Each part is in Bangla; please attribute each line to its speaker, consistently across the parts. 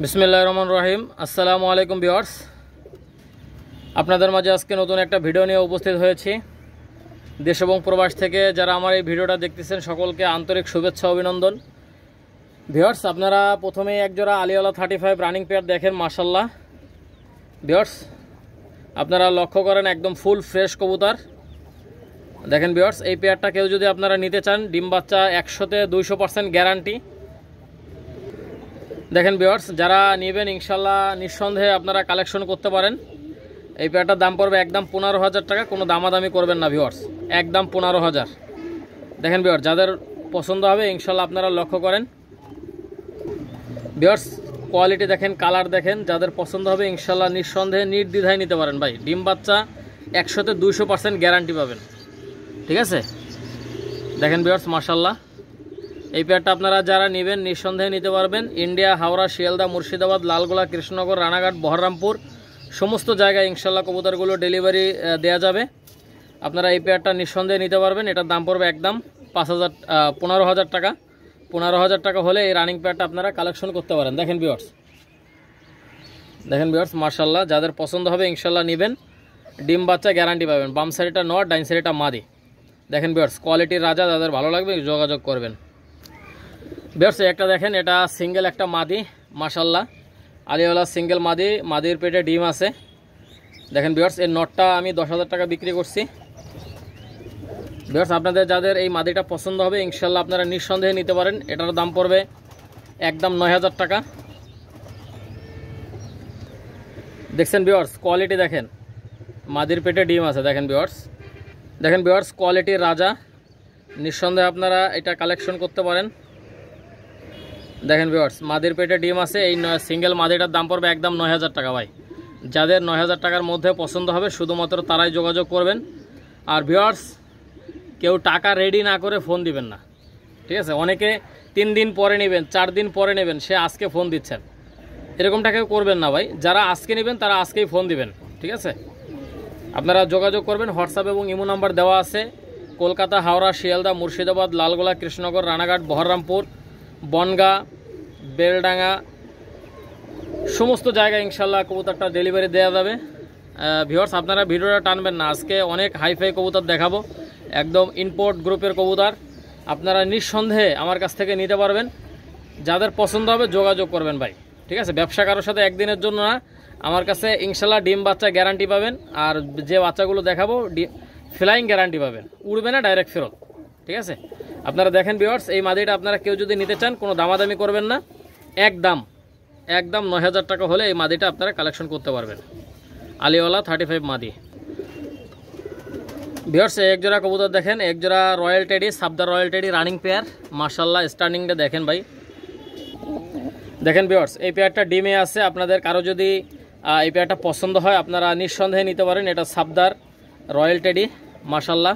Speaker 1: বিসমিল্লাহির রহমানির রহিম। আসসালামু আলাইকুম ভিউয়ার্স, আপনাদের মাঝে আজকে নতুন একটা ভিডিও নিয়ে উপস্থিত হয়েছি। দেশ এবং প্রবাস থেকে যারা আমার এই ভিডিওটা দেখতেছেন সকলকে আন্তরিক শুভেচ্ছা অভিনন্দন। ভিউয়ার্স, আপনারা প্রথমেই একজোড়া আলিওয়ালা 35 রানিং পেয়ার দেখেন। মাশাআল্লাহ ভিউয়ার্স, আপনারা লক্ষ্য করেন একদম ফুল ফ্রেশ কবুতর দেখেন। ভিউয়ার্স, এই পেয়ারটা কেউ যদি আপনারা নিতে চান, ডিম বাচ্চা 100তে 200% গ্যারান্টি। দেখেন ভিউয়ার্স, যারা নেবেন ইনশাল্লাহ নিঃসন্দেহে আপনারা কালেকশন করতে পারেন। এই পেয়ারটার দাম পড়বে একদম 15,000 টাকা, কোনো দামাদামি করবেন না ভিউয়ার্স, একদম 15,000। দেখেন ভিউয়ার্স, যাদের পছন্দ হবে ইনশাল্লাহ আপনারা লক্ষ্য করেন। ভিউয়ার্স, কোয়ালিটি দেখেন, কালার দেখেন, যাদের পছন্দ হবে ইনশাল্লাহ নিঃসন্দেহে নির্দ্বিধায় নিতে পারেন ভাই। ডিম বাচ্চা 100তে 200% গ্যারান্টি পাবেন, ঠিক আছে। দেখেন ভিউয়ার্স, মাশাআল্লাহ এই পেয়ারটা আপনারা যারা নেবেন নিঃসন্দেহে নিতে পারবেন। ইন্ডিয়া, হাওড়া, শিয়ালদা, মুর্শিদাবাদ, লালগোলা, কৃষ্ণনগর, রানাঘাট, বহরমপুর সমস্ত জায়গায় ইনশাল্লাহ কবুতরগুলো ডেলিভারি দেওয়া যাবে। আপনারা এই পেয়ারটা নিঃসন্দেহে নিতে পারবেন। এটার দাম পড়বে একদম 15,000 টাকা। 15,000 টাকা হলে এই রানিং পেয়ারটা আপনারা কালেকশন করতে পারেন। দেখেন ভিউয়ার্স, দেখেন ভিউয়ার্স, মাশাআল্লাহ যাদের পছন্দ হবে ইনশাল্লাহ নেবেন। ডিম বাচ্চা গ্যারান্টি পাবেন। বাম সাইডটা নট, ডাইন সাইডটা মাদি। দেখেন ভিউয়ার্স, কোয়ালিটির রাজা, যাদের ভালো লাগবে যোগাযোগ করবেন। ভিউয়ার্স, একটা দেখেন, এটা সিঙ্গেল একটা মাদি, মাশাআল্লাহ আলিওয়ালা সিঙ্গেল মাদি, মাদির পেটে ডিম আছে। দেখেন ভিউয়ার্স, এর নটটা আমি 10,000 টাকা বিক্রি করছি। ভিউয়ার্স, আপনাদের যাদের এই মাদিটা পছন্দ হবে ইনশাল্লাহ আপনারা নিঃসন্দেহে নিতে পারেন। এটার দাম পড়বে একদম 9,000 টাকা। দেখছেন ভিউয়ার্স, কোয়ালিটি দেখেন, মাদির পেটে ডিম আছে। দেখেন ভিউয়ার্স, দেখেন ভিউয়ার্স, কোয়ালিটির রাজা, নিঃসন্দেহে আপনারা এটা কালেকশন করতে পারেন। দেখেন ভিউয়ার্স, মাদির পেটে ডিম আছে। এই সিঙ্গেল মাদিটার দাম পড়বে একদম 9,000 টাকা ভাই। যাদের 9,000 টাকার মধ্যে পছন্দ হবে শুধুমাত্র তারাই যোগাযোগ করবেন। আর ভিউয়ার্স, কেউ টাকা রেডি না করে ফোন দিবেন না, ঠিক আছে। অনেকে 3 দিন পরে নেবেন, 4 দিন পরে নেবেন, সে আজকে ফোন দিচ্ছেন, এরকমটা কেউ করবেন না ভাই। যারা আজকে নেবেন তারা আজকেই ফোন দিবেন, ঠিক আছে। আপনারা যোগাযোগ করবেন। হোয়াটসঅ্যাপ এবং ইমো নাম্বার দেওয়া আছে। কলকাতা, হাওড়া, শিয়ালদা, মুর্শিদাবাদ, লালগোলা, কৃষ্ণনগর, রানাঘাট, বহরমপুর, বনগাঁ, বেলডাঙ্গা সমস্ত জায়গায় ইনশাল্লাহ কবুতরটা ডেলিভারি দেওয়া যাবে। ভিউয়ার্স, আপনারা ভিডিওটা টানবেন না, আজকে অনেক হাইফাই কবুতর দেখাবো, একদম ইম্পোর্ট গ্রুপের কবুতর। আপনারা নিঃসন্দেহে আমার কাছ থেকে নিতে পারবেন। যাদের পছন্দ হবে যোগাযোগ করবেন ভাই, ঠিক আছে। ব্যবসা কারোর সাথে একদিনের জন্য না, আমার কাছে ইনশাল্লাহ ডিম বাচ্চা গ্যারান্টি পাবেন। আর যে বাচ্চাগুলো দেখাবো ফ্লাইং গ্যারান্টি পাবেন, উড়বে না, ডাইরেক্ট ফেরত, ঠিক আছে। আপনারা দেখেন ভিউয়ার্স, এই মাদিটা আপনারা কেউ যদি নিতে চান কোনো দামাদামি করবেন না, একদম 9,000 টাকা হলে এই মাদিটা আপনারা কালেকশন করতে পারবেন। আলিওয়ালা 35 মাদি। ভিউয়ার্স, এক জোড়া কবুতর দেখেন, এক জোড়া রয়্যাল টেডি, সাবদার রয়্যাল টেডি রানিং পেয়ার, মাশাআল্লাহ স্টার্নিংটা দেখেন ভাই। দেখেন ভিউয়ার্স, এই পেয়ারটা ডিমে আছে। আপনাদের কারো যদি এই পেয়ারটা পছন্দ হয় আপনারা নিঃসন্দেহে নিতে পারেন। এটা সাবদার রয়্যাল টেডি, মাশাআল্লাহ।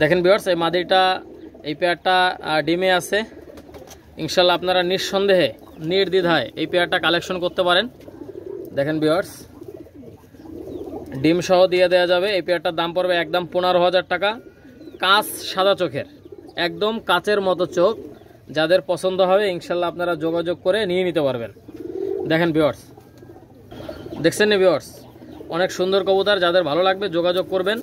Speaker 1: দেখেন ভিউয়ার্স, এই মাদিটা, এই পেয়ারটা ডিমে আছে। ইনশাল্লাহ আপনারা নিঃসন্দেহে নির্দ্বিধায় এই পেয়ারটা কালেকশন করতে পারেন। দেখেন ভিউয়ার্স, ডিম সহ দিয়ে দেওয়া যাবে। এই পেয়ারটার দাম পড়বে একদম 15,000 টাকা। কাঁচ সাদা চোখের, একদম কাচের মতো চোখ। যাদের পছন্দ হবে ইনশাল্লাহ আপনারা যোগাযোগ করে নিয়ে নিতে পারবেন। দেখেন ভিউয়ার্স, দেখছেন না ভিউয়ার্স, অনেক সুন্দর কবুতর, যাদের ভালো লাগবে যোগাযোগ করবেন।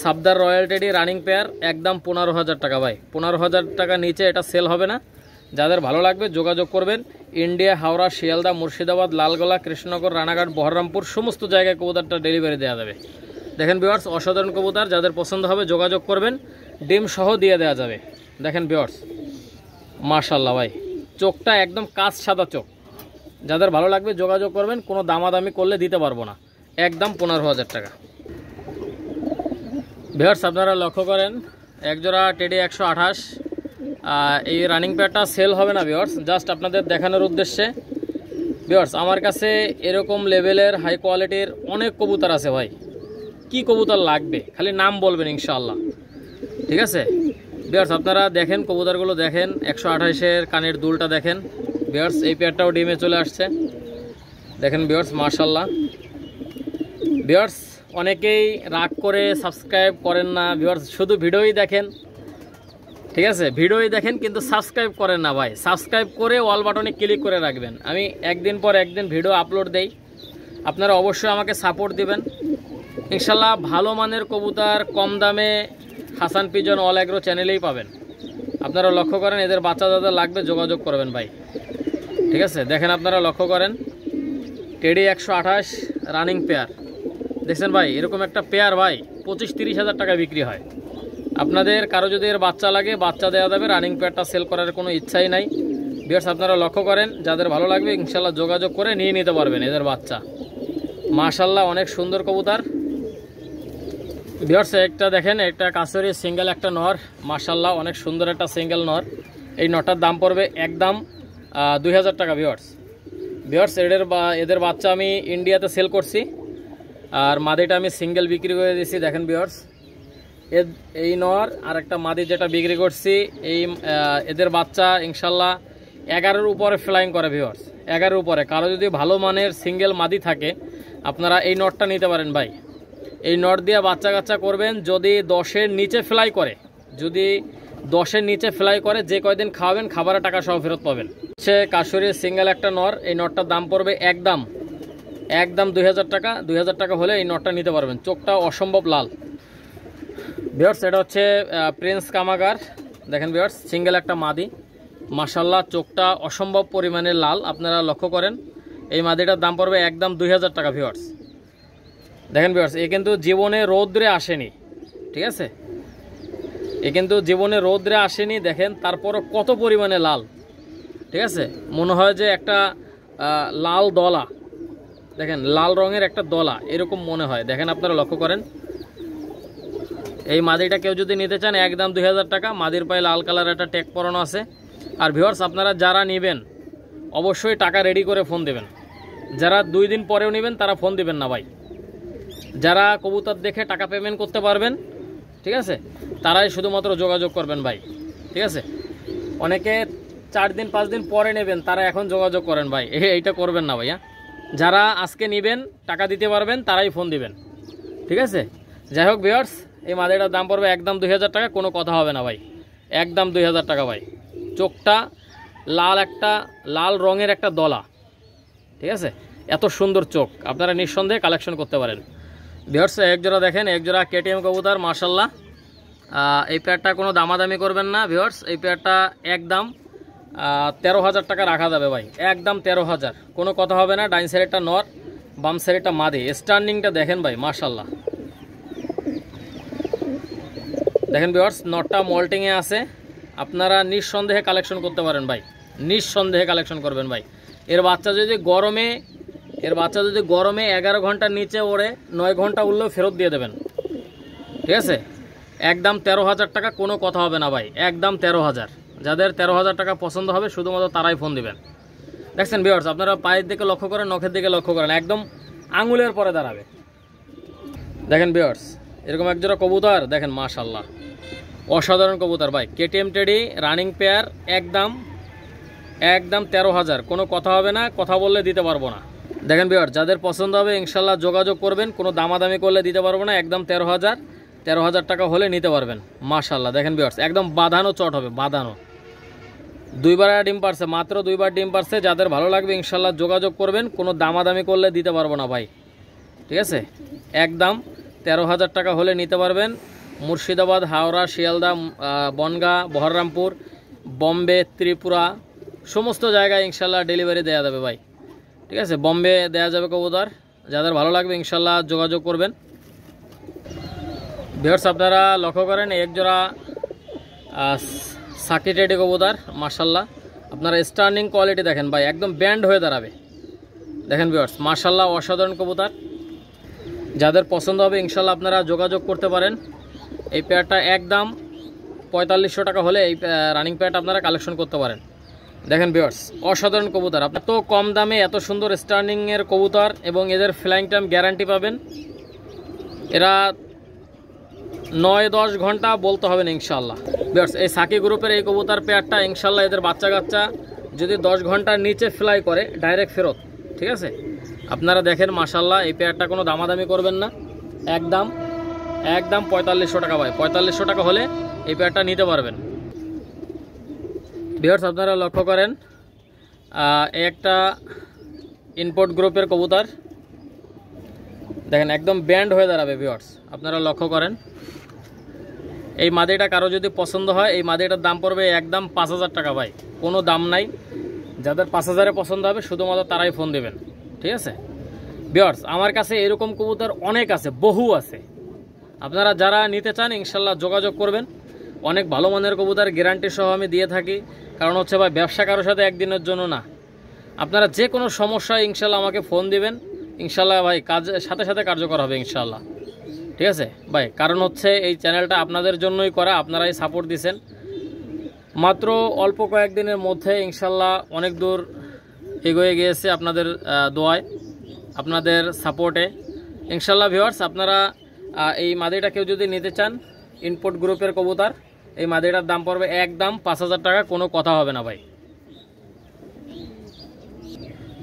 Speaker 1: সাবদার রয়্যাল টেডি রানিং পেয়ার, একদম 15,000 টাকা ভাই। 15,000 টাকা নিচে এটা সেল হবে না। যাদের ভালো লাগবে যোগাযোগ করবেন। ইন্ডিয়া, হাওড়া, শিয়ালদা, মুর্শিদাবাদ, লালগোলা, কৃষ্ণনগর, রানাঘাট, বহরমপুর সমস্ত জায়গায় কবুতরটা ডেলিভারি দেওয়া যাবে। দেখেন ভিউয়ার্স, অসাধারণ কবুতর, যাদের পছন্দ হবে যোগাযোগ করবেন, ডিম সহ দিয়ে দেওয়া যাবে। দেখেন ভিউয়ার্স, মাশাআল্লাহ ভাই, চোখটা একদম কাঁচ সাদা চোখ। যাদের ভালো লাগবে যোগাযোগ করবেন, কোনো দামাদামি করলে দিতে পারবো না, একদম 15,000 টাকা। ভিউয়ার্স, আপনারা লক্ষ্য করেন, একজোড়া টেডি 128, এই রানিং পেয়ারটা সেল হবে না ভিউয়ার্স, জাস্ট আপনাদের দেখানোর উদ্দেশ্যে। ভিউয়ার্স, আমার কাছে এরকম লেভেলের হাই কোয়ালিটির অনেক কবুতর আছে ভাই। কি কবুতর লাগবে খালি নাম বলবেন ইনশাআল্লাহ, ঠিক আছে। ভিউয়ার্স, আপনারা দেখেন কবুতরগুলো দেখেন। 128-এর কানের দুলটা দেখেন ভিউয়ার্স, এই পেয়ারটাও ডিমে চলে আসছে। দেখেন ভিউয়ার্স, মাশাআল্লাহ। ভিউয়ার্স, অনেকেই রাগ করে সাবস্ক্রাইব করেন না ভিউয়ার্স, শুধু ভিডিওই দেখেন। ঠিক আছে, ভিডিওই দেখেন কিন্তু সাবস্ক্রাইব করেন না ভাই। সাবস্ক্রাইব করে অল বাটনে ক্লিক করে রাখবেন। আমি একদিন পর একদিন ভিডিও আপলোড দেই, আপনারা অবশ্যই আমাকে সাপোর্ট দিবেন। ইনশাল্লাহ ভালো মানের কবুতর কম দামে হাসান পিজন অল এগ্রো চ্যানেলেই পাবেন। আপনারা লক্ষ্য করেন, এদের বাচ্চা যাদের লাগবে যোগাযোগ করবেন ভাই। ঠিক আছে, দেখেন আপনারা লক্ষ্য করেন, টেডি 128 রানিং পেয়ার দেখছেন ভাই। এরকম একটা পেয়ার ভাই 25-30 হাজার টাকা বিক্রি হয়। আপনাদের কারো যদি এর বাচ্চা লাগে বাচ্চা দেওয়া যাবে, রানিং পেয়ারটা সেল করার কোনো ইচ্ছাই নাই। ভিউয়ার্স আপনারা লক্ষ্য করেন, যাদের ভালো লাগবে ইনশাল্লাহ যোগাযোগ করে নিয়ে নিতে পারবেন এদের বাচ্চা। মাশাল্লাহ অনেক সুন্দর কবুতর। ভিউয়ার্স একটা দেখেন, একটা কাছরি সিঙ্গেল একটা নর, মাশাল্লাহ অনেক সুন্দর একটা সিঙ্গেল নর। এই নটার দাম পড়বে একদম 2000 টাকা। ভিউয়ার্স এদের বাচ্চা আমি ইন্ডিয়াতে সেল করছি, আর মাদিটা আমি সিঙ্গেল বিক্রি করে দিয়েছি। দেখেন ভিউয়ার্স, এই নর আর একটা মাদি যেটা বিক্রি করছি, এদের বাচ্চা ইনশাল্লাহ 11-এর উপরে ফ্লাইং করে। ভিউয়ার্স 11-এর উপরে। কারো যদি ভালো মানের সিঙ্গেল মাদি থাকে আপনারা এই নটটা নিতে পারেন ভাই। এই নট দিয়ে বাচ্চা কাচ্চা করবেন। যদি 10-এর নিচে ফ্লাই করে, যদি 10-এর নিচে ফ্লাই করে, যে কয়দিন খাওয়াবেন খাবারের টাকা সহ ফেরত পাবেন। সে কাশুরির সিঙ্গেল একটা নর, এই নটটার দাম পড়বে একদম 2000 টাকা। 2000 টাকা হলে এই নটটা নিতে পারবেন। চোখটা অসম্ভব লাল। ভিউয়ার্স এটা হচ্ছে প্রিন্স কামাগার। দেখেন ভিউয়ার্স সিঙ্গেল একটা মাদি, মাশাল্লাহ চোখটা অসম্ভব পরিমাণে লাল। আপনারা লক্ষ্য করেন, এই মাদিটার দাম পড়বে একদম 2000 টাকা। ভিউয়ার্স দেখেন ভিউয়ার্স, এ কিন্তু জীবনে রৌদ্রে আসেনি। ঠিক আছে, এ কিন্তু জীবনে রৌদ্রে আসেনি। দেখেন তারপরও কত পরিমাণে লাল। ঠিক আছে, মনে হয় যে একটা লাল দলা, দেখেন লাল রঙের একটা দলা এরকম মনে হয়। দেখেন আপনারা লক্ষ্য করেন, এই মাদিটা কেউ যদি নিতে চান একদম 2000 টাকা। মাদির পায়ে লাল কালার একটা ট্যাগ পরানো আছে। আর ভিউয়ার্স আপনারা যারা নেবেন অবশ্যই টাকা রেডি করে ফোন দেবেন। যারা 2 দিন পরেও নেবেন তারা ফোন দিবেন না ভাই। যারা কবুতর দেখে টাকা পেমেন্ট করতে পারবেন, ঠিক আছে, তারাই শুধুমাত্র যোগাযোগ করবেন ভাই। ঠিক আছে, অনেকে 4 দিন 5 দিন পরে নেবেন, তারা এখন যোগাযোগ করেন ভাই। এইটা করবেন না ভাইয়া। যারা আজকে নেবেন টাকা দিতে পারবেন তারাই ফোন দিবেন। ঠিক আছে, যাই হোক ভিউয়ার্স, এই মাদিটার দাম পড়বে একদম 2000 টাকা। কোনো কথা হবে না ভাই, একদম 2000 টাকা ভাই। চোখটা লাল, একটা লাল রঙের একটা দলা। ঠিক আছে, এত সুন্দর চোখ, আপনারা নিঃসন্দেহে কালেকশন করতে পারেন। ভিউয়ার্স একজোড়া দেখেন, একজোড়া কেটিএম কবুতর মাশাল্লাহ। এই পেয়ারটা কোনো দামাদামি করবেন না ভিউয়ার্স। এই পেয়ারটা একদম 13,000 টাকা রাখা যাবে ভাই, একদম 13,000। কোনো কথা হবে না। ডাইন সাইডেরটা নর, বাম সাইডেরটা মাদি। স্ট্যান্ডিংটা দেখেন ভাই মাশাল্লাহ। দেখেন ভিউয়ার্স নটটা মল্টিংয়ে আছে। আপনারা নিঃসন্দেহে কালেকশন করতে পারেন ভাই, নিঃসন্দেহে কালেকশন করবেন ভাই। এর বাচ্চা যদি গরমে 11 ঘন্টার নিচে ওড়ে 9 ঘন্টা উঠলেও ফেরত দিয়ে দেবেন। ঠিক আছে, একদম 13,000 টাকা। কোনো কথা হবে না ভাই, একদম 13,000। যাদের 13,000 টাকা পছন্দ হবে শুধুমাত্র তারাই ফোন দিবেন। দেখছেন ভিউয়ার্স, আপনারা পায়ের দিকে লক্ষ্য করেন, নখের দিকে লক্ষ্য করেন, একদম আঙুলের পরে দাঁড়াবে। দেখেন ভিউয়ার্স এরকম একজোড়া কবুতর দেখেন মাশাল্লাহ, অসাধারণ কবুতর ভাই। কেটিএম টেডি রানিং পেয়ার, একদম 13,000। কোনো কথা হবে না, কথা বললে দিতে পারবো না। দেখেন ভিউয়ার্স যাদের পছন্দ হবে ইনশাল্লাহ যোগাযোগ করবেন। কোনো দামাদামি করলে দিতে পারবো না, একদম 13,000 টাকা হলে নিতে পারবেন মাশাল্লাহ। দেখেন ভিউয়ার্স একদম বাঁধানো চট হবে, বাঁধানো। 2বার ডিম পারছে, মাত্র 2বার ডিম পারছে। যাদের ভালো লাগবে ইনশাল্লাহ যোগাযোগ করবেন। কোনো দামাদামি করলে দিতে পারবো না ভাই। ঠিক আছে, একদম 13,000 টাকা হলে নিতে পারবেন। মুর্শিদাবাদ, হাওড়া, শিয়ালদা, বনগাঁ, বহরমপুর, বম্বে, ত্রিপুরা সমস্ত জায়গায় ইনশাল্লাহ ডেলিভারি দেওয়া যাবে ভাই। ঠিক আছে, বম্বে দেওয়া যাবে কবুতর। যাদের ভালো লাগবে ইনশাল্লাহ যোগাযোগ করবেন। ভিউয়ার্স আপনারা লক্ষ্য করেন একজোড়া সাকি টেডি কবুতর মাশাল্লাহ। আপনারা স্টার্নিং কোয়ালিটি দেখেন ভাই, একদম ব্যান্ড হয়ে দাঁড়াবে। দেখেন ভিউয়ার্স মাশাল্লাহ অসাধারণ কবুতর। যাদের পছন্দ হবে ইনশাল্লাহ আপনারা যোগাযোগ করতে পারেন। এই পেয়ারটা একদম 4500 টাকা হলে এই রানিং পেয়ারটা আপনারা কালেকশন করতে পারেন। দেখেন ভিউয়ার্স অসাধারণ কবুতর। এত কম দামে এত সুন্দর স্টার্নিংয়ের কবুতর এবং এদের ফ্লাইং টাইম গ্যারান্টি পাবেন। এরা 9-10 ঘন্টা বলতে হবে না ইনশাল্লাহ। ভিউয়ার্স এই সাকি গ্রুপের এই কবুতর পেয়ারটা ইনশাল্লাহ এদের বাচ্চা কাচ্চা যদি 10 ঘন্টার নিচে ফ্লাই করে ডাইরেক্ট ফেরত। ঠিক আছে, আপনারা দেখেন মাশাল্লাহ এই পেয়ারটা কোনো দামাদামি করবেন না, একদম 4500 টাকা ভাই। 4500 টাকা হলে এই পেয়ারটা নিতে পারবেন। ভিউয়ার্স আপনারা লক্ষ্য করেন একটা ইনপোর্ট গ্রুপের কবুতর দেখেন একদম ব্যান্ড হয়ে দাঁড়াবে। ভিউয়ার্স আপনারা লক্ষ্য করেন এই মাদিটা কারো যদি পছন্দ হয় এই মাদিটার দাম পড়বে একদম 5,000 টাকা ভাই, কোনো দাম নাই। যাদের 5,000-এ পছন্দ হবে শুধুমাত্র তারাই ফোন দেবেন, ঠিক আছে। ভিউয়ার্স আমার কাছে এরকম কবুতর অনেক আছে, বহু আছে। আপনারা যারা নিতে চান ইনশাল্লাহ যোগাযোগ করবেন। অনেক ভালো মানের কবুতর গ্যারান্টি সহ আমি দিয়ে থাকি। কারণ হচ্ছে ভাই ব্যবসা কারোর সাথে একদিনের জন্য না। আপনারা যে কোনো সমস্যায় ইনশাল্লাহ আমাকে ফোন দিবেন, ইনশাল্লাহ ভাই কাজের সাথে সাথে কার্যকর হবে ইনশাল্লাহ, ঠিক আছে ভাই। কারণ হচ্ছে এই চ্যানেলটা আপনাদের জন্যই করা, আপনারাই সাপোর্ট দিছেন। মাত্র অল্প কয়েকদিনের মধ্যে ইনশাল্লাহ অনেক দূর এগিয়ে গিয়েছে আপনাদের দোয়ায়, আপনাদের সাপোর্টে ইনশাল্লাহ। ভিউয়ার্স আপনারা এই মাদিটা কেউ যদি নিতে চান, ইনপোর্ট গ্রুপের কবুতর, এই মাদিটার দাম পড়বে একদম 5,000 টাকা, কোনো কথা হবে না ভাই।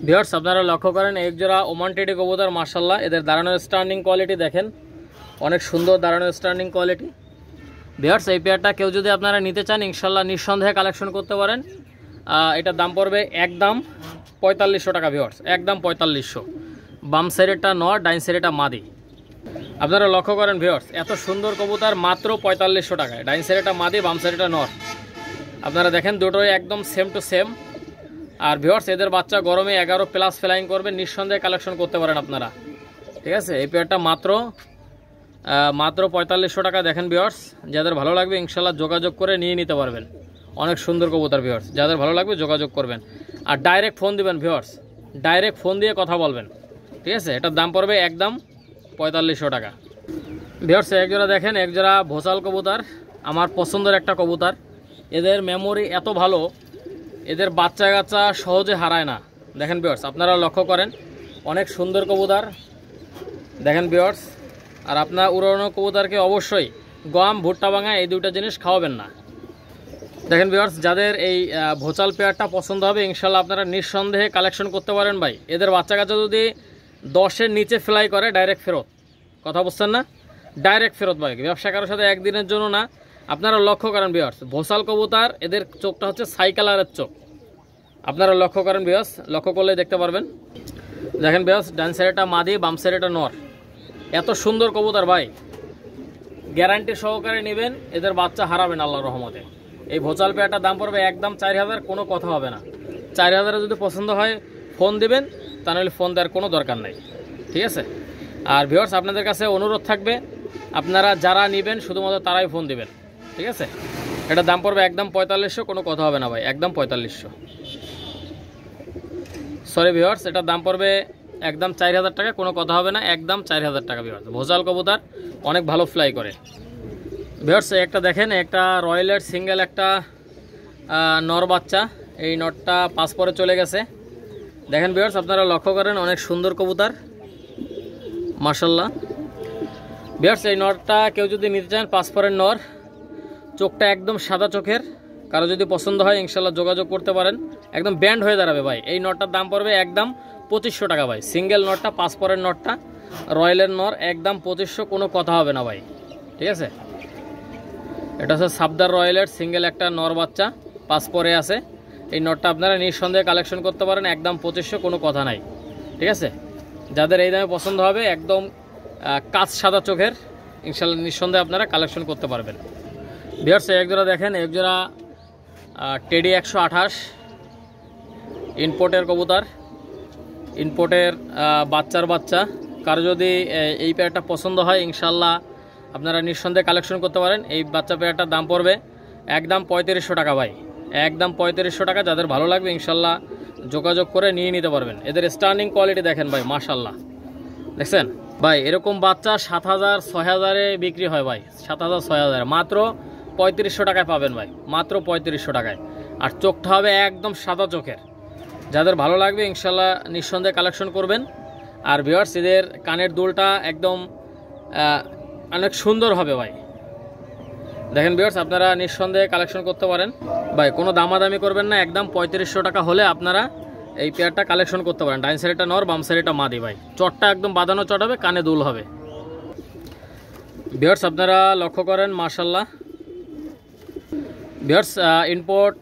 Speaker 1: ভিউয়ার্স আপনারা লক্ষ্য করেন এক জোড়া ওমান টেডি কবুতর, মাশাআল্লাহ। এদের দাঁড়ানোর স্ট্যান্ডিং কোয়ালিটি দেখেন, অনেক সুন্দর দাঁড়ানোর স্ট্যান্ডিং কোয়ালিটি। ভিউয়ার্স এই পেয়ারটা কেউ যদি আপনারা নিতে চান ইনশাল্লাহ নিঃসন্দেহে কালেকশন করতে পারেন। এটার দাম পড়বে একদম 4500 টাকা। ভিউয়ার্স একদম 4500। বাম সাইডেরটা নর, ডাইন সাইডেরটা মাদি। আপনারা লক্ষ্য করেন ভিউয়ার্স এত সুন্দর কবুতর মাত্র 4500 টাকায়। ডাইন সাইডেরটা মাদি, বাম সাইডেরটা নর। আপনারা দেখেন দুটোই একদম সেম টু সেম। আর ভিউয়ার্স এদের বাচ্চা গরমে 11+ ফ্লাইং করবে, নিঃসন্দেহে কালেকশন করতে পারেন আপনারা, ঠিক আছে। এই পেয়ারটা মাত্র 4500 টাকা। দেখেন ভিউয়ার্স যাদের ভালো লাগবে ইনশাল্লাহ যোগাযোগ করে নিয়ে নিতে পারবেন। অনেক সুন্দর কবুতর ভিউয়ার্স, যাদের ভালো লাগবে যোগাযোগ করবেন। আর ডাইরেক্ট ফোন দিবেন ভিউয়ার্স, ডাইরেক্ট ফোন দিয়ে কথা বলবেন, ঠিক আছে। এটার দাম পড়বে একদম 4500 টাকা। ভিউয়ার্স একজোড়া দেখেন, একজোড়া ভোসাল কবুতর, আমার পছন্দের একটা কবুতর। এদের মেমোরি এত ভালো, এদের বাচ্চা কাচ্চা সহজে হারায় না। দেখেন ভিউয়ার্স আপনারা লক্ষ্য করেন, অনেক সুন্দর কবুতর দেখেন ভিউয়ার্স। আর আপনার উড়ানো কবুতরকে অবশ্যই গম, ভুট্টা ভাঙা এই দুইটা জিনিস খাওয়াবেন না। দেখেন ভিউয়ার্স যাদের এই ভোচাল পেয়ারটা পছন্দ হবে ইনশাল্লাহ আপনারা নিঃসন্দেহে কালেকশন করতে পারেন ভাই। এদের বাচ্চা কাচ্চা যদি 10-এর নিচে ফ্লাই করে ডাইরেক্ট ফেরত, কথা বুঝছেন না, ডাইরেক্ট ফেরত ভাই। ব্যবসা কারোর সাথে একদিনের জন্য না। আপনারা লক্ষ্য করেন ভিউয়ার্স ভোসাল কবুতর, এদের চোখটা হচ্ছে ছাই কালারের চোখ। আপনারা লক্ষ্য করেন ভিউয়ার্স, লক্ষ্য করলেই দেখতে পারবেন। দেখেন ভিউয়ার্স ডান সাইডেটা মাদি, বাম সাইডেটা নর। এত সুন্দর কবুতর ভাই, গ্যারান্টি সহকারে নেবেন, এদের বাচ্চা হারাবেন আল্লাহর রহমতে। এই ভোচাল পেয়ারটার দাম পড়বে একদম 4000, কোনো কথা হবে না। 4000-এ যদি পছন্দ হয় ফোন দিবেন, তা নাহলে ফোন দেওয়ার কোনো দরকার নাই, ঠিক আছে। আর ভিউয়ার্স আপনাদের কাছে অনুরোধ থাকবে, আপনারা যারা নেবেন শুধুমাত্র তারাই ফোন দিবেন, ঠিক আছে। এটার দাম পড়বে একদম 4500, কোনো কথা হবে না ভাই, একদম 4500। সরি ভিউয়ার্স এটার দাম পড়বে একদম 4000 টাকা, কোনো কথা হবে না, একদম 4000 টাকা। ভিউয়ার্স ভোজাল কবুতর অনেক ভালো ফ্লাই করে। ভিউয়ার্স একটা দেখেন, একটা রয়্যালের সিঙ্গেল একটা নর বাচ্চা, এই নটটা পাস পরে চলে গেছে। দেখেন ভিউয়ার্স আপনারা লক্ষ্য করেন, অনেক সুন্দর কবুতর মাশাআল্লাহ। ভিউয়ার্স এই নরটা কেউ যদি নিতে চান, পাস পরের নর, চোখটা একদম সাদা চোখের। কারো যদি পছন্দ হয় ইনশাল্লাহ যোগাযোগ করতে পারেন, একদম ব্যান্ড হয়ে দাঁড়াবে ভাই। এই নটটার দাম পড়বে একদম 2500 টাকা ভাই। সিঙ্গেল নটটা, পাস পরের নটটা, রয়্যালের নর, একদম 2500, কোনো কথা হবে না ভাই, ঠিক আছে। এটা হচ্ছে সাবদার রয়্যালের সিঙ্গেল একটা নর বাচ্চা, পাস পরে আছে। এই নটটা আপনারা নিঃসন্দেহে কালেকশন করতে পারেন, একদম 2500, কোনো কথা নাই, ঠিক আছে। যাদের এই দামে পছন্দ হবে, একদম কাঁচ সাদা চোখের, ইনশাল্লাহ নিঃসন্দেহে আপনারা কালেকশন করতে পারবেন। ভিউয়ার্স একজোড়া দেখেন, একজোড়া টেডি 128 ইনপোর্টের কবুতর, ইনপোর্টের বাচ্চার বাচ্চা। কারো যদি এই পেয়ারটা পছন্দ হয় ইনশাল্লাহ আপনারা নিঃসন্দেহে কালেকশন করতে পারেন। এই বাচ্চা পেয়ারটার দাম পড়বে একদম 3500 টাকা ভাই, একদম 3500 টাকা। যাদের ভালো লাগবে ইনশাল্লাহ যোগাযোগ করে নিয়ে নিতে পারবেন। এদের স্টার্নিং কোয়ালিটি দেখেন ভাই মাশাআল্লাহ, দেখছেন ভাই। এরকম বাচ্চা 7000, 6000-এ বিক্রি হয় ভাই, 7000, 6000, মাত্র 3500 টাকায় পাবেন ভাই, মাত্র 3500 টাকায়। আর চোখটা হবে একদম সাদা চোখের। যাদের ভালো লাগবে ইনশাল্লাহ নিঃসন্দেহে কালেকশন করবেন। আর ভিউয়ার্স এদের কানের দুলটা একদম অনেক সুন্দর হবে ভাই। দেখেন ভিউয়ার্স আপনারা নিঃসন্দেহে কালেকশন করতে পারেন ভাই, কোনো দামাদামি করবেন না। একদম 3500 টাকা হলে আপনারা এই পেয়ারটা কালেকশন করতে পারেন। ডাইন সাইডটা নর, বাম সাইডটা মাদি ভাই। চটটা একদম বাঁধানো চট হবে, কানে দুল হবে। ভিউয়ার্স আপনারা লক্ষ্য করেন মাশাআল্লাহ। ভিউয়ার্স ইনপোর্ট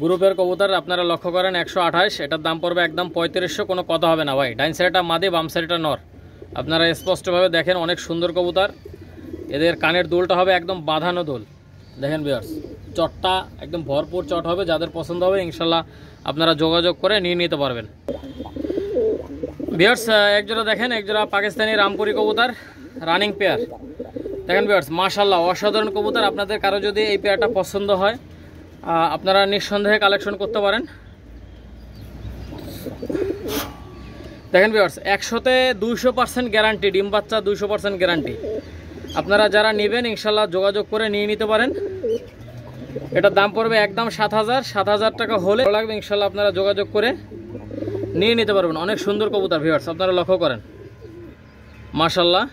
Speaker 1: গ্রুপের কবুতর আপনারা লক্ষ্য করেন 128, এটার দাম পড়বে একদম 3500, কোনো কথা হবে না ভাই। ডাইন সাইডটা মাদি, বাম সাইডটা নর, আপনারা স্পষ্টভাবে দেখেন, অনেক সুন্দর কবুতর। এদের কানের দুলটা হবে একদম বাঁধানো দুল, দেখেন ভিউয়ার্স। চটটা একদম ভরপুর চট হবে, যাদের পছন্দ হবে ইনশাল্লাহ আপনারা যোগাযোগ করে নিয়ে নিতে পারবেন। ভিউয়ার্স একজোড়া দেখেন, একজোড়া পাকিস্তানি রামপুরি কবুতর, রানিং পেয়ার। দেখেন ভিউয়ার্স মাশাআল্লাহ অসাধারণ কবুতর। আপনাদের কারো যদি এই পেয়ারটা পছন্দ হয় আপনারা নিঃসন্দেহে কালেকশন করতে পারেন। দেখেন ভিউয়ার্স 100তে 200% গ্যারান্টি, ডিম বাচ্চা 200% গ্যারান্টি। আপনারা যারা নেবেন ইনশাল্লাহ যোগাযোগ করে নিয়ে নিতে পারেন। এটার দাম পড়বে একদম 7,000 টাকা হলে লাগবে ইনশাল্লাহ আপনারা যোগাযোগ করে নিয়ে নিতে পারবেন। অনেক সুন্দর কবুতর ভিউয়ার্স, আপনারা লক্ষ্য করেন মাশাআল্লাহ।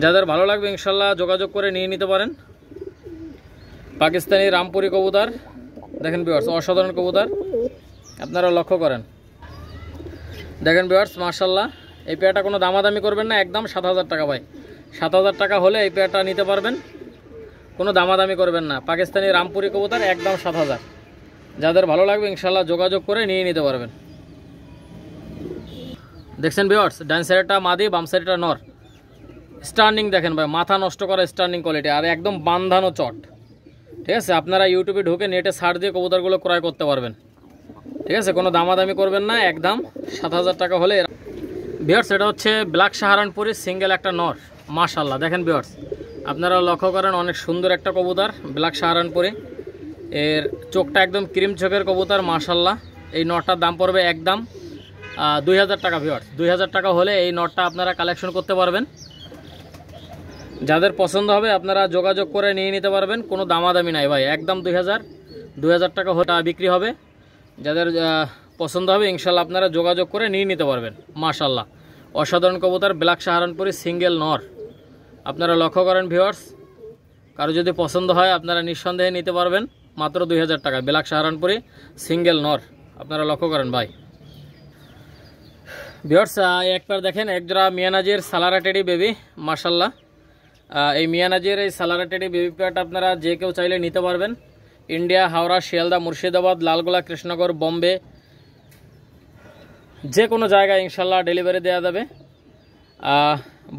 Speaker 1: যাদের ভালো লাগবে ইনশাল্লাহ যোগাযোগ করে নিয়ে নিতে পারেন। পাকিস্তানি রামপুরি কবুতর দেখেন ভিউয়ার্স, অসাধারণ কবুতর, আপনারা লক্ষ্য করেন। দেখেন ভিউয়ার্স মাশাআল্লাহ, এই পেয়ারটা কোনো দামাদামি করবেন না, একদম 7,000 টাকা ভাই। 7,000 টাকা হলে এই পেয়ারটা নিতে পারবেন, কোনো দামাদামি করবেন না। পাকিস্তানি রামপুরি কবুতর একদম 7,000। যাদের ভালো লাগবে ইনশাল্লাহ যোগাযোগ করে নিয়ে নিতে পারবেন। দেখছেন ভিউয়ার্স ডান সাইডটা মাদি, বাম সাইডটা নর। স্টার্নিং দেখেন ভাই, মাথা নষ্ট করা স্টার্নিং কোয়ালিটি, আর একদম বান্ধানো চট। ঠিক আছে, আপনারা ইউটিউবে ঢুকে নেটে সার্চ দিয়ে কবুতরগুলো ক্রয় করতে পারবেন। ঠিক আছে, কোনো দামাদামি করবেন না, একদম 7,000 টাকা হলে। ভিউয়ার্স এটা হচ্ছে ব্ল্যাক সাহারানপুরি সিঙ্গেল একটা নর, মাশাআল্লাহ। দেখেন ভিউয়ার্স আপনারা লক্ষ্য করেন, অনেক সুন্দর একটা কবুতর, ব্ল্যাক সাহারানপুরি। এর চোখটা একদম ক্রিম চোখের কবুতর, মাশাআল্লাহ। এই নটটার দাম পড়বে একদম 2,000 টাকা ভিউয়ার্স। 2,000 টাকা হলে এই নটটা আপনারা কালেকশন করতে পারবেন। যাদের পছন্দ হবে আপনারা যোগাযোগ করে নিয়ে নিতে পারবেন, কোনো দামাদামি নাই ভাই, একদম 2,000 টাকা হলে বিক্রি হবে। যাদের পছন্দ হবে ইনশাল্লাহ আপনারা যোগাযোগ করে নিয়ে নিতে পারবেন। মাশাআল্লাহ অসাধারণ কবুতর, ব্ল্যাক সাহারানপুরি সিঙ্গেল নর, আপনারা লক্ষ্য করেন ভিউয়ার্স। কারো যদি পছন্দ হয় আপনারা নিঃসন্দেহে নিতে পারবেন মাত্র 2,000 টাকা, ব্ল্যাক সাহারানপুরি সিঙ্গেল নর, আপনারা লক্ষ্য করেন ভাই। ভিউয়ার্স একবার দেখেন একজোড়া মিয়ানাজির সালারা টেডি বেবি, মাশাআল্লাহ। এই মিয়ানাজির এই সালারা টেডি বেবি পেয়ারটা আপনারা যে কেউ চাইলে নিতে পারবেন। ইন্ডিয়া, হাওড়া, শিয়ালদা, মুর্শিদাবাদ, লালগোলা, কৃষ্ণনগর, বম্বে, যে কোনো জায়গায় ইনশাল্লাহ ডেলিভারি দেওয়া যাবে।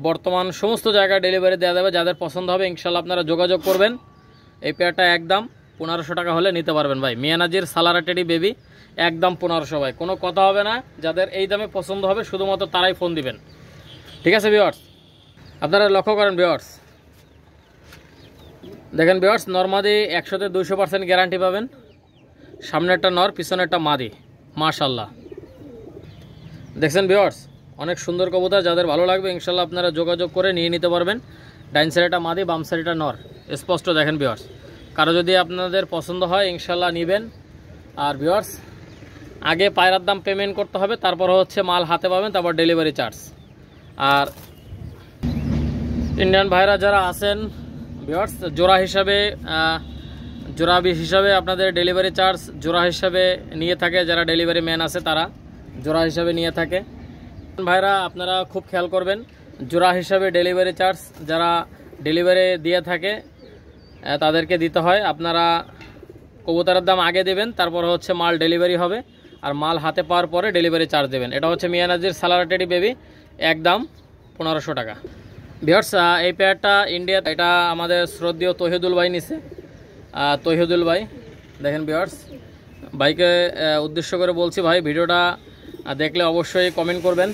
Speaker 1: বর্তমান সমস্ত জায়গায় ডেলিভারি দেওয়া যাবে। যাদের পছন্দ হবে ইনশাল্লাহ আপনারা যোগাযোগ করবেন। এই পেয়ারটা একদম 1,500 টাকা হলে নিতে পারবেন ভাই। মিয়ানাজির সালারা টেডি বেবি একদম 1,500 ভাই, কোনো কথা হবে না। যাদের এই দামে পছন্দ হবে শুধুমাত্র তারাই ফোন দিবেন। ঠিক আছে ভিউয়ার্স, আপনারা লক্ষ্য করেন ভিউয়ার্স। দেখেন ভিউয়ার্স নরমাদি 100তে 200% গ্যারান্টি পাবেন। সামনেরটা নর, পিছনেরটা মাদি, মাশাআল্লাহ। দেখছেন ভিউয়ার্স অনেক সুন্দর কবুতর, যাদের ভালো লাগবে ইনশাল্লাহ আপনারা যোগাযোগ করে নিয়ে নিতে পারবেন। ডাইন সাইডটা মাদি, বাম সাইডটা নর, স্পষ্ট দেখেন ভিউয়ার্স। কারো যদি আপনাদের পছন্দ হয় ইনশাল্লাহ নেবেন। আর ভিউয়ার্স আগে পায়রার দাম পেমেন্ট করতে হবে, তারপর হচ্ছে মাল হাতে পাবেন, তারপর ডেলিভারি চার্জ। আর ইন্ডিয়ান ভাইরা যারা আছেন ভিউয়ার্স, জোড়া হিসাবে আপনাদের ডেলিভারি চার্জ জোড়া হিসাবে নিয়ে থাকে। যারা ডেলিভারি ম্যান আছে তারা জোড়া হিসাবে নিয়ে থাকে। ভাইরা আপনারা খুব খেয়াল করবেন, জোড়া হিসাবে ডেলিভারি চার্জ যারা ডেলিভারি দিয়ে থাকে তাদেরকে দিতে হয়। আপনারা কবুতরের দাম আগে দেবেন, তারপর হচ্ছে মাল ডেলিভারি হবে, আর মাল হাতে পাওয়ার পরে ডেলিভারি চার্জ দেবেন। এটা হচ্ছে মিয়ানাজির সালারা টেডি বেবি, একদম 1,500 টাকা। ভিউয়ার্স এই পেয়ারটা ইন্ডিয়া, এটা আমাদের শ্রদ্ধেয় তহিদুল ভাই নিছে। তহিদুল ভাই দেখেন ভিউয়ার্স, ভাইকে উদ্দেশ্য করে বলছি, ভাই ভিডিওটা দেখলে অবশ্যই কমেন্ট করবেন।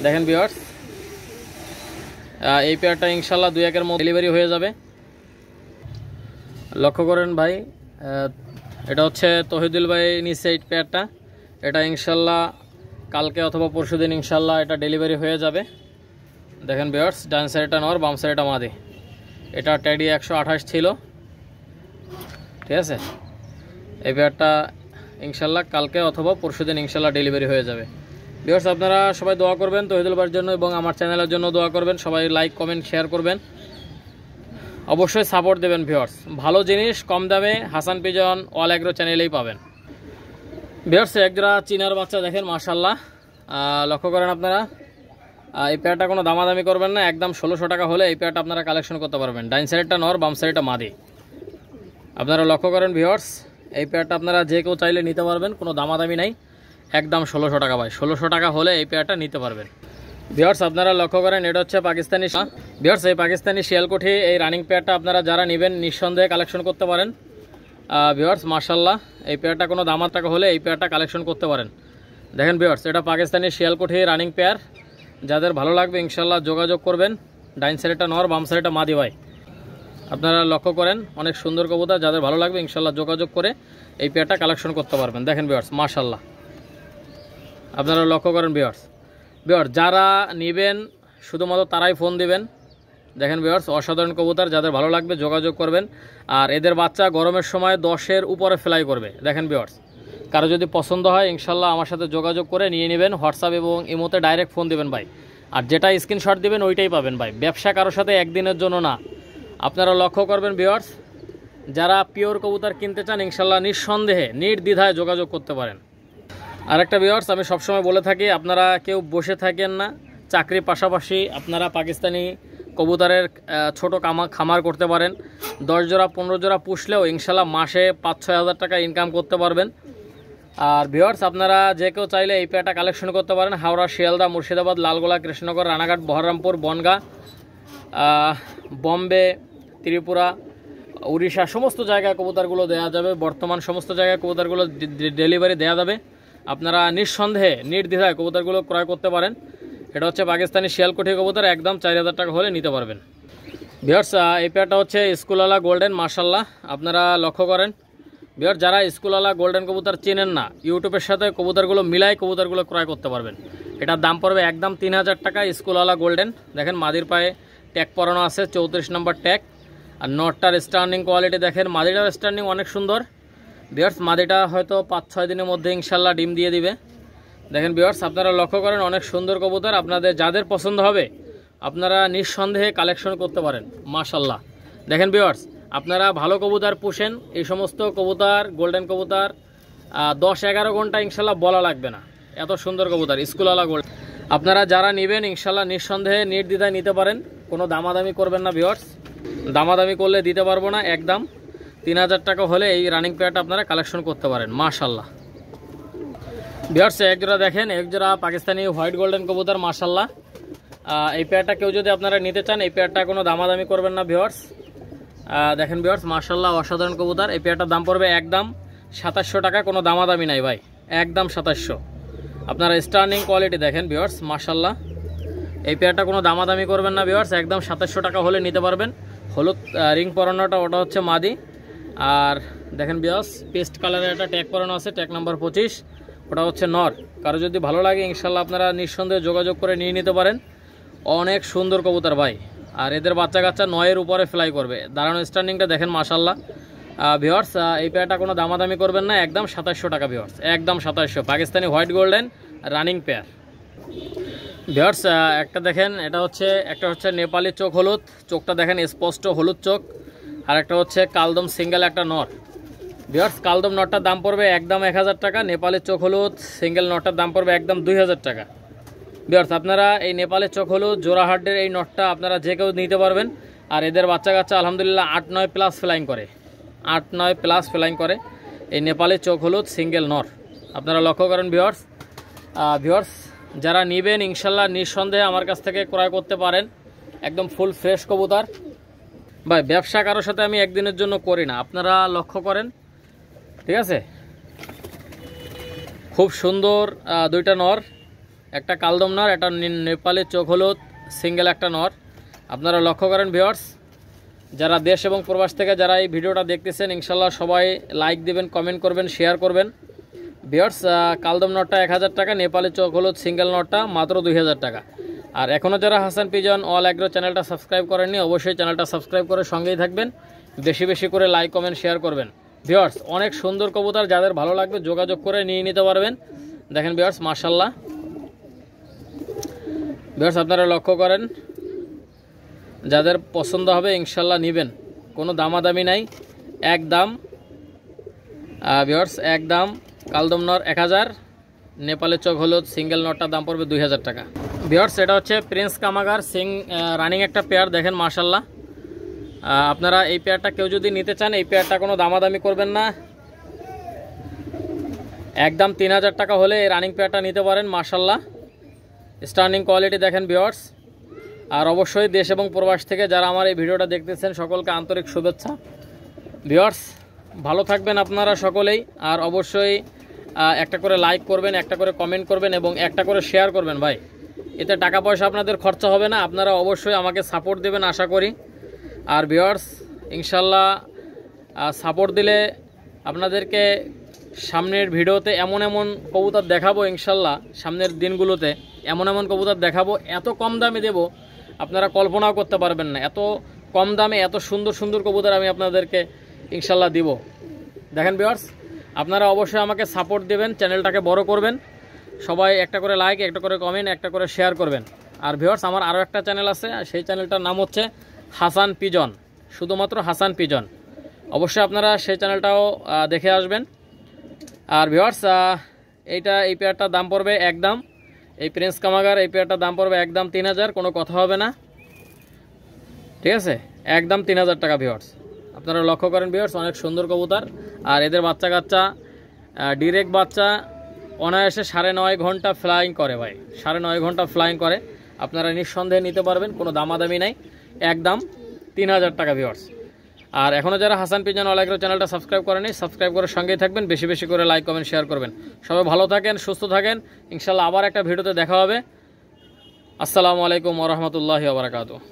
Speaker 1: দেখেন ভিউয়ার্স এই পেয়ারটা ইনশাল্লাহ 2-1-এর মধ্যে ডেলিভারি হয়ে যাবে। লক্ষ্য করেন ভাই, এটা হচ্ছে তহিদুল ভাই নিছে এই পেয়ারটা। এটা ইনশাল্লাহ কালকে অথবা পরশুদিন ইনশাল্লাহ এটা ডেলিভারি হয়ে যাবে। দেখেন ভিউয়ার্স ডান সাইডটা নর, বাম সাইডটা মাদি। এটা টেডি 128 ছিল। ঠিক আছে, এই পেয়ারটা ইনশাল্লাহ কালকে অথবা পরশুদিন ইনশাল্লাহ ডেলিভারি হয়ে যাবে। ভিউয়ার্স আপনারা সবাই দোয়া করবেন তহিদুল ভাইয়ের জন্য এবং আমার চ্যানেলের জন্য দোয়া করবেন। সবাই লাইক, কমেন্ট, শেয়ার করবেন, অবশ্যই সাপোর্ট দেবেন। ভিউয়ার্স ভালো জিনিস কম দামে হাসান পিজন অল এগ্রো চ্যানেলেই পাবেন। ভিউয়ার্স একজোড়া চিনার বাচ্চা দেখেন মাশাআল্লাহ, লক্ষ্য করেন আপনারা। এই পেয়ারটা কোনো দামাদামি করবেন না, একদম 1,600 টাকা হলে এই পেয়ারটা আপনারা কালেকশন করতে পারবেন। ডাইন সাইডটা নর, বাম সাইডটা মাদি, আপনারা লক্ষ্য করেন ভিউয়ার্স। এই পেয়ারটা আপনারা যে কেউ চাইলে নিতে পারবেন, কোনো দামাদামি নাই, একদম 1600 টাকা ভাই। 1600 টাকা হলে এই পেয়ারটা নিতে পারবেন। ভিউয়ার্স আপনারা লক্ষ্য করেন, এটা হচ্ছে পাকিস্তানি। ভিউয়ার্স এই পাকিস্তানি শিয়ালকুঠি এই রানিং পেয়ারটা আপনারা যারা নেবেন নিঃসন্দেহে কালেকশন করতে পারেন। ভিউয়ার্স মাশাআল্লাহ, এই পেয়ারটা কোনো দামার টাকা হলে এই পেয়ারটা কালেকশন করতে পারেন। দেখেন ভিউয়ার্স, এটা পাকিস্তানি শিয়ালকুঠি রানিং পেয়ার, যাদের ভালো লাগবে ইনশাল্লাহ যোগাযোগ করবেন। ডাইন সাইডটা নর, বাম সাইডটা মাদি ভাই। আপনারা লক্ষ্য করেন, অনেক সুন্দর কবুতর, যাদের ভালো লাগবে ইনশাল্লাহ যোগাযোগ করে এই পেয়ারটা কালেকশন করতে পারবেন। দেখেন ভিউয়ার্স মাশাআল্লাহ, আপনারা লক্ষ্য করেন ভিউয়ার্স। ভিউয়ার্স যারা নেবেন শুধুমাত্র তারাই ফোন দিবেন। দেখেন ভিউয়ার্স অসাধারণ কবুতর, যাদের ভালো লাগবে যোগাযোগ করবেন। আর এদের বাচ্চা গরমের সময় 10-এর উপরে ফ্লাই করবে। দেখেন ভিউয়ার্স, কারো যদি পছন্দ হয় ইনশাল্লাহ আমার সাথে যোগাযোগ করে নিয়ে নেবেন। হোয়াটসঅ্যাপ এবং ইমোতে ডাইরেক্ট ফোন দিবেন ভাই, আর যেটা স্ক্রিনশট দিবেন ওইটাই পাবেন ভাই। ব্যবসা কারোর সাথে একদিনের জন্য না। আপনারা লক্ষ্য করবেন ভিউয়ার্স, যারা পিওর কবুতর কিনতে চান ইনশাল্লাহ নিঃসন্দেহে নির্দ্বিধায় যোগাযোগ করতে পারেন। আরেকটা ভিউয়ার্স আমি সবসময় বলে থাকি, আপনারা কেউ বসে থাকেন না, চাকরির পাশাপাশি আপনারা পাকিস্তানি কবুতরের ছোট খামার করতে পারেন। 10 জোড়া 15 জোড়া পুষলেও ইনশাল্লাহ মাসে 5-6 হাজার টাকা ইনকাম করতে পারবেন। আর ভিউয়ার্স আপনারা যে কেউ চাইলে এই পেয়ারটা কালেকশন করতে পারেন। হাওড়া, শিয়ালদা, মুর্শিদাবাদ, লালগোলা, কৃষ্ণনগর, রানাঘাট, বহরমপুর, বনগাঁ, বম্বে, ত্রিপুরা, উড়িষ্যা সমস্ত জায়গায় কবুতরগুলো দেওয়া যাবে। বর্তমান সমস্ত জায়গায় কবুতরগুলো ডেলিভারি দেওয়া যাবে। আপনারা নিঃসন্দেহে নির্দ্বিধায় কবুতরগুলো ক্রয় করতে পারেন। এটা হচ্ছে পাকিস্তানি শিয়ালকুঠি কবুতর, একদম 4000 টাকা হলে নিতে পারবেন। ভিউয়ার্স এই পেয়ারটা হচ্ছে স্কুলওয়ালা গোল্ডেন মাশাআল্লাহ, আপনারা লক্ষ্য করেন। ভিউয়ার্স যারা স্কুলওয়ালা গোল্ডেন কবুতর চেনেন না, ইউটিউবের সাথে কবুতরগুলো মিলাই কবুতরগুলো ক্রয় করতে পারবেন। এটার দাম পড়বে একদম 3000 টাকা স্কুলওয়ালা গোল্ডেন। দেখেন মাদির পায়ে ট্যাগ পরানো আছে, 34 নম্বর ট্যাগ। আর নটটার স্ট্যান্ডিং কোয়ালিটি দেখেন, মাদিটার স্ট্যান্ডিং অনেক সুন্দর। ভিউয়ার্স মাদিটা হয়তো 5-6 দিনের মধ্যে ইনশাল্লাহ ডিম দিয়ে দিবে। দেখেন ভিউয়ার্স আপনারা লক্ষ্য করেন, অনেক সুন্দর কবুতর, আপনাদের যাদের পছন্দ হবে আপনারা নিঃসন্দেহে কালেকশন করতে পারেন মাশাআল্লাহ। দেখেন ভিউয়ার্স আপনারা ভালো কবুতর পুষেন, এই সমস্ত কবুতর গোল্ডেন কবুতর 10-11 ঘন্টা ইনশাল্লাহ বলা লাগবে না, এত সুন্দর কবুতর স্কুলওয়ালা গোল্ড। আপনারা যারা নেবেন ইনশাল্লাহ নিঃসন্দেহে নির্দ্বিধায় নিতে পারেন, কোনো দামাদামি করবেন না ভিউয়ার্স। দামাদামি করলে দিতে পারবো না, একদম 3000 টাকা হলে এই রানিং পেয়ারটা আপনারা কালেকশন করতে পারেন মাশাআল্লাহ। ভিউয়ার্স একজোড়া দেখেন, একজোড়া পাকিস্তানি হোয়াইট গোল্ডেন কবুতর মাশাআল্লাহ। এই পেয়ারটা কেউ যদি আপনারা নিতে চান এই পেয়ারটা কোনো দামাদামি করবেন না ভিউয়ার্স। দেখেন ভিউয়ার্স মাশাআল্লাহ অসাধারণ কবুতর। এই পেয়ারটার দাম পড়বে একদম 2700 টাকা, কোনো দামাদামি নাই ভাই, একদম 2700। আপনারা স্টার্নিং কোয়ালিটি দেখেন ভিউয়ার্স মাশাআল্লাহ। এই পেয়ারটা কোনো দামাদামি করবেন না ভিউয়ার্স, একদম 2700 টাকা হলে নিতে পারবেন। হলুদ রিং পরানোটা ওটা হচ্ছে মাদি। আর দেখেন ভিউয়ার্স পেস্ট কালারের একটা ট্যাগ পরানো আছে, ট্যাগ নাম্বার 25, ওটা হচ্ছে নর। কারো যদি ভালো লাগে ইনশাল্লাহ আপনারা নিঃসন্দেহে যোগাযোগ করে নিয়ে নিতে পারেন। অনেক সুন্দর কবুতর ভাই, আর এদের বাচ্চা কাচ্চা 9-এর উপরে ফ্লাই করবে। দাঁড়ানো স্ট্যান্ডিংটা দেখেন মাশাআল্লাহ। ভিউয়ার্স এই পেয়ারটা কোনো দামাদামি করবেন না, একদম 2700 টাকা ভিউয়ার্স, একদম 2700 Pakistani white golden running pair. Viewers একটা দেখেন, এটা হচ্ছে একটা হচ্ছে নেপালি চোখ হলুদ, চোখটা দেখেন স্পষ্ট হলুদ চোখ। আর একটা হচ্ছে কালদম সিঙ্গেল একটা নর। ভিউয়ার্স কালদম নটটার দাম পড়বে একদম 1000 টাকা, নেপালের চোখ হলুদ সিঙ্গেল নটটার দাম পড়বে একদম 2000 টাকা। ভিউয়ার্স আপনারা এই নেপালের চোখ হলুদ জোড়াহাটের এই নটটা আপনারা যে কেউ নিতে পারবেন। আর এদের বাচ্চা কাচ্চা আলহামদুলিল্লাহ 8-9 প্লাস ফ্লাইং করে, 8-9 প্লাস ফ্লাইং করে এই নেপালের চোখ হলুদ সিঙ্গেল নর। আপনারা লক্ষ্য করেন ভিউয়ার্স। ভিউয়ার্স যারা নেবেন ইনশাল্লাহ নিঃসন্দেহে আমার কাছ থেকে ক্রয় করতে পারেন, একদম ফুল ফ্রেশ কবুতর ভাই। ব্যবসা কারোর সাথে আমি একদিনের জন্য করি না, আপনারা লক্ষ্য করেন ঠিক আছে। খুব সুন্দর দুইটা নর, একটা কালদম নর, একটা নেপালের চোখ হলুদ সিঙ্গেল একটা নর। আপনারা লক্ষ্য করেন ভিউয়ার্স, যারা দেশ এবং প্রবাস থেকে যারা এই ভিডিওটা দেখতেছেন ইনশাল্লাহ সবাই লাইক দিবেন, কমেন্ট করবেন, শেয়ার করবেন। ভিউয়ার্স কালদম নটটা 1000 টাকা, নেপালের চোখ হলুদ সিঙ্গেল নটটা মাত্র 2000 টাকা। আর এখনও যারা হাসান পিজন অল অ্যাগ্রো চ্যানেলটা সাবস্ক্রাইব করেননি অবশ্যই চ্যানেলটা সাবস্ক্রাইব করে সঙ্গেই থাকবেন, বেশি বেশি করে লাইক কমেন্ট শেয়ার করবেন। ভিউয়ার্স অনেক সুন্দর কবুতর, যাদের ভালো লাগবে যোগাযোগ করে নিয়ে নিতে পারবেন। দেখেন ভিউয়ার্স মাশাআল্লাহ। ভিউয়ার্স আপনারা লক্ষ্য করেন, যাদের পছন্দ হবে ইনশাল্লাহ নেবেন, কোনো দামাদামি নাই, একদম। ভিউয়ার্স একদম কালদম নর 1000, নেপালের চোখ হলুদ সিঙ্গেল নটটার দাম পড়বে 2000 টাকা। ভিউয়ার্স এটা হচ্ছে প্রিন্স কামাগার রানিং একটা পেয়ার, দেখেন মাশাআল্লাহ। আপনারা এই পেয়ারটা কেউ যদি নিতে চান এই পেয়ারটা কোনো দামাদামি করবেন না, একদম 3000 টাকা হলে এই রানিং পেয়ারটা নিতে পারেন। মাশাল্লাহ স্টার্নিং কোয়ালিটি দেখেন ভিউয়ার্স। আর অবশ্যই দেশ এবং প্রবাস থেকে যারা আমার এই ভিডিওটা দেখতেছেন সকলকে আন্তরিক শুভেচ্ছা। ভিউয়ার্স ভালো থাকবেন আপনারা সকলেই। আর অবশ্যই একটা করে লাইক করবেন, একটা করে কমেন্ট করবেন এবং একটা করে শেয়ার করবেন ভাই। এতে টাকা পয়সা আপনাদের খরচা হবে না, আপনারা অবশ্যই আমাকে সাপোর্ট দেবেন আশা করি। আর ভিউয়ার্স ইনশাল্লাহ সাপোর্ট দিলে আপনাদেরকে সামনের ভিডিওতে এমন এমন কবুতর দেখাবো, ইনশাল্লাহ সামনের দিনগুলোতে এমন এমন কবুতর দেখাবো, এত কম দামে দেব আপনারা কল্পনাও করতে পারবেন না। এত কম দামে এত সুন্দর সুন্দর কবুতর আমি আপনাদেরকে ইনশাল্লাহ দিব। দেখেন ভিউয়ার্স আপনারা অবশ্যই আমাকে সাপোর্ট দেবেন, চ্যানেলটাকে বড় করবেন, সবাই একটা করে লাইক, একটা করে কমেন্ট, একটা করে শেয়ার করবেন। আর ভিউয়ার্স আমার আরও একটা চ্যানেল আছে, সেই চ্যানেলটার নাম হচ্ছে হাসান পিজন, শুধুমাত্র হাসান পিজন। অবশ্যই আপনারা সেই চ্যানেলটাও দেখে আসবেন। আর ভিউয়ার্স এই পেয়ারটার দাম পড়বে একদম, এই প্রিন্স কামাগার এই পেয়ারটার দাম পড়বে একদম 3000, কোনো কথা হবে না, ঠিক আছে? একদম 3000 টাকা ভিউয়ার্স। আপনারা লক্ষ্য করেন ভিউয়ার্স অনেক সুন্দর কবুতর। আর এদের বাচ্চা কাচ্চা ডিরেক্ট বাচ্চা অনায়াসে 9.5 ঘন্টা ফ্লাইং করে ভাই, 9.5 ঘন্টা ফ্লাইং করে। আপনারা নিঃসন্দেহে নিতে পারবেন, কোনো দামাদামি নাই, একদম 3000 টাকা ভিউয়ার্স। আর এখনও যারা হাসান পিজন অলাইগ্রো চ্যানেলটা সাবস্ক্রাইব করেনি, সাবস্ক্রাইব করে সঙ্গেই থাকবেন, বেশি বেশি করে লাইক কমেন্ট শেয়ার করবেন। সবাই ভালো থাকেন, সুস্থ থাকেন, ইনশাল্লাহ আবার একটা ভিডিওতে দেখা হবে। আসসালামু আলাইকুম ওয়া রাহমাতুল্লাহি ওয়া বারাকাতুহু।